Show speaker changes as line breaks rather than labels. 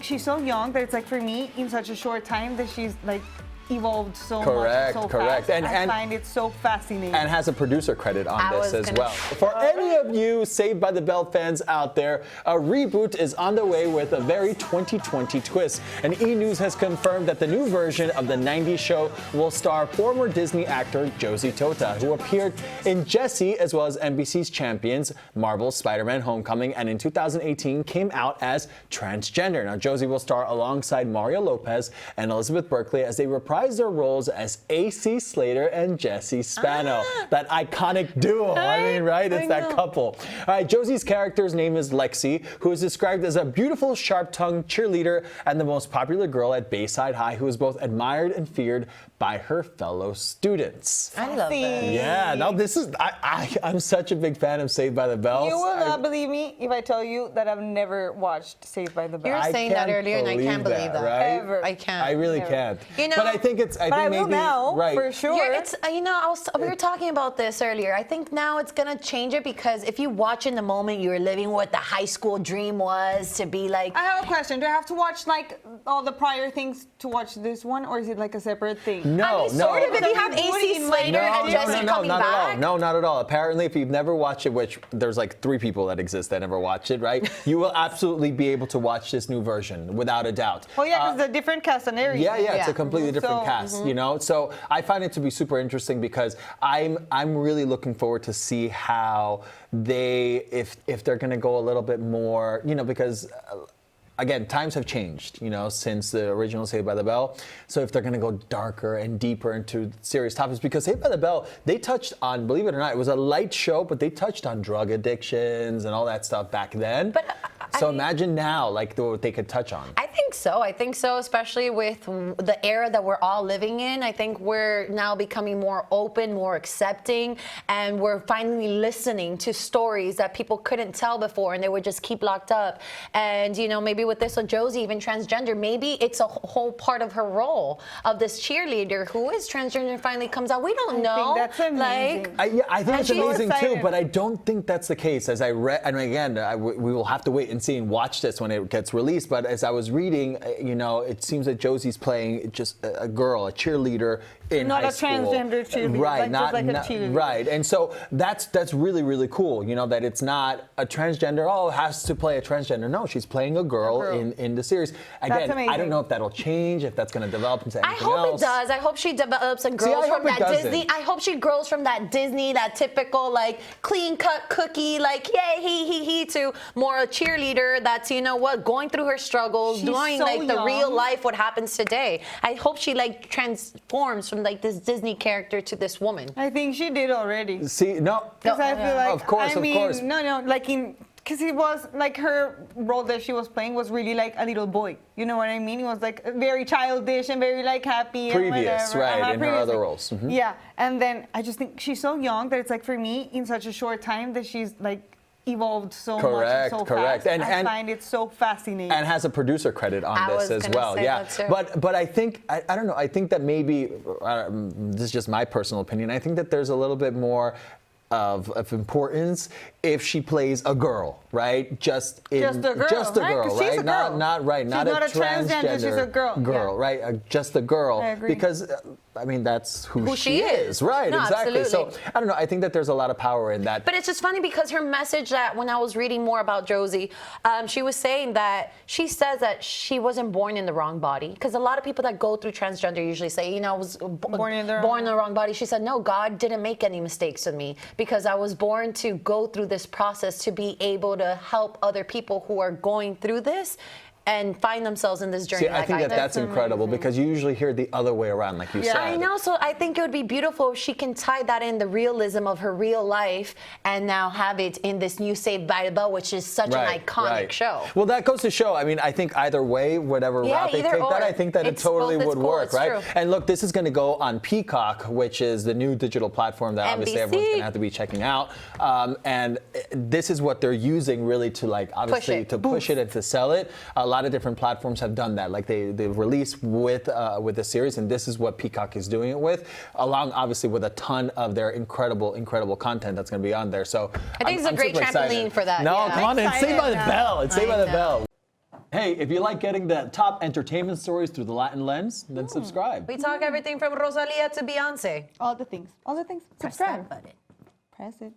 she's so young that it's like for me in such a short time that she's like evolved so
correct,
much, so
correct.
fast. I find it so fascinating.
And has a producer credit on this as well. For any of you Saved by the Bell fans out there, a reboot is on the way with a very 2020 twist. And E! News has confirmed that the new version of the 90s show will star former Disney actor Josie Totah, who appeared in Jessie as well as NBC's Champions, Marvel's Spider-Man Homecoming, and in 2018 came out as transgender. Now, Josie will star alongside Mario Lopez and Elizabeth Berkley as they reprise their roles as AC Slater and Jesse Spano. That iconic duo. I mean, right? It's that couple. All right, Josie's character's name is Lexi, who is described as a beautiful, sharp-tongued cheerleader and the most popular girl at Bayside High, who is both admired and feared by her fellow students.
I love that.
Yeah, now this is, I'm such a big fan of Saved by the Bell.
You will not believe me if I tell you that I've never watched Saved by the Bell.
You were saying that earlier, and I can't believe that.
Right?
Ever.
I can't.
I really
Never.
can't.
You know,
but I think it's, I think
I
maybe,
will now,
right.
for sure.
It's, you know, we were talking about this earlier. I think now it's going to change it because if you watch in the moment, you're living what the high school dream was to be like.
I have a question. Do I have to watch like all the prior things to watch this one, or is it like a separate thing?
No,
I mean,
no.
sort of if you have AC Slater and Jesse coming
not
back.
at all. No, not at all. Apparently, if you've never watched it, which there's like 3 people that exist that never watched it, right? You will absolutely be able to watch this new version without a doubt.
Oh yeah, because the different cast and everything.
Yeah, it's a completely different
So,
cast, you know. So I find it to be super interesting because I'm really looking forward to see how they, if they're going to go a little bit more, you know, because. Again, times have changed, you know, since the original Saved by the Bell. So if they're going to go darker and deeper into serious topics, because Saved by the Bell, they touched on, believe it or not, it was a light show, but they touched on drug addictions and all that stuff back then.
But
so imagine now, like, what they could touch on.
I think so. I think so, especially with the era that we're all living in. I think we're now becoming more open, more accepting, and we're finally listening to stories that people couldn't tell before, and they would just keep locked up. And, you know, maybe with this one, Josie, even transgender, maybe it's a whole part of her role of this cheerleader who is transgender and finally comes out. We don't know.
I think that's amazing.
Like,
I think it's amazing too,
excited.
but I don't think that's the case. As I read, and again, we will have to wait and see and watch this when it gets released. But as I was reading, you know, it seems that Josie's playing just a girl, a cheerleader in high school.
Not a transgender cheerleader,
right?
like a cheerleader.
Right, and so that's really, really cool. You know, that it's not a transgender. Oh, has to play a transgender. No, she's playing a girl. In the series. Again, I don't know if that'll change, if that's going to develop into anything else.
I hope it does. I hope she develops and grows from that Disney. I hope she grows from that Disney, that typical like clean cut cookie, like yay he to more a cheerleader that's, you know what, going through her struggles, doing so like the real life what happens today. I hope she like transforms from like this Disney character to this woman.
I think she did already.
See, no,
Because I feel like,
of course.
No, like because it was like her role that she was playing was really like a little boy. You know what I mean? It was like very childish and very like happy.
Previous,
and
right, in her other roles. Mm-hmm.
Yeah, and then I just think she's so young that it's like for me in such a short time that she's like evolved so much and so fast. And I find it so fascinating.
And has a producer credit on this as well. Yeah, but I think I don't know. I think that maybe this is just my personal opinion. I think that there's a little bit more of importance if she plays a girl, right? Just a girl,
right?
Not a transgender.
She's a girl,
right? Just a girl.
I agree.
Because I mean, that's who she is, right?
No,
exactly.
Absolutely.
So I don't know. I think that there's a lot of power in that.
But it's just funny because her message that when I was reading more about Josie, she was saying that she says that she wasn't born in the wrong body. Because a lot of people that go through transgender usually say, you know, I was born in the wrong body. She said, no, God didn't make any mistakes with me because I was born to go through this process to be able to help other people who are going through this and find themselves in this journey.
See, I think that's incredible because you usually hear the other way around, like you said.
I know. So I think it would be beautiful if she can tie that in the realism of her real life and now have it in this new Saved by the Bell, which is such an iconic show.
Well, that goes to show, I mean, I think either way, whatever route they take that, I think that it totally would work, right? And look, this is going to go on Peacock, which is the new digital platform that obviously everyone's going to have to be checking out. And this is what they're using really to like, obviously, to push it and to sell it. A lot of different platforms have done that. Like they've released with the series, and this is what Peacock is doing it with, along obviously with a ton of their incredible content that's going to be on there. So
I think it's a great trampoline for that.
No, come on, it's Saved by the Bell. It's Saved by the Bell. Hey, if you like getting the top entertainment stories through the Latin lens, then subscribe.
We talk everything from Rosalia to Beyonce.
All the things. All the things.
Press
Subscribe.
that button.
Press it.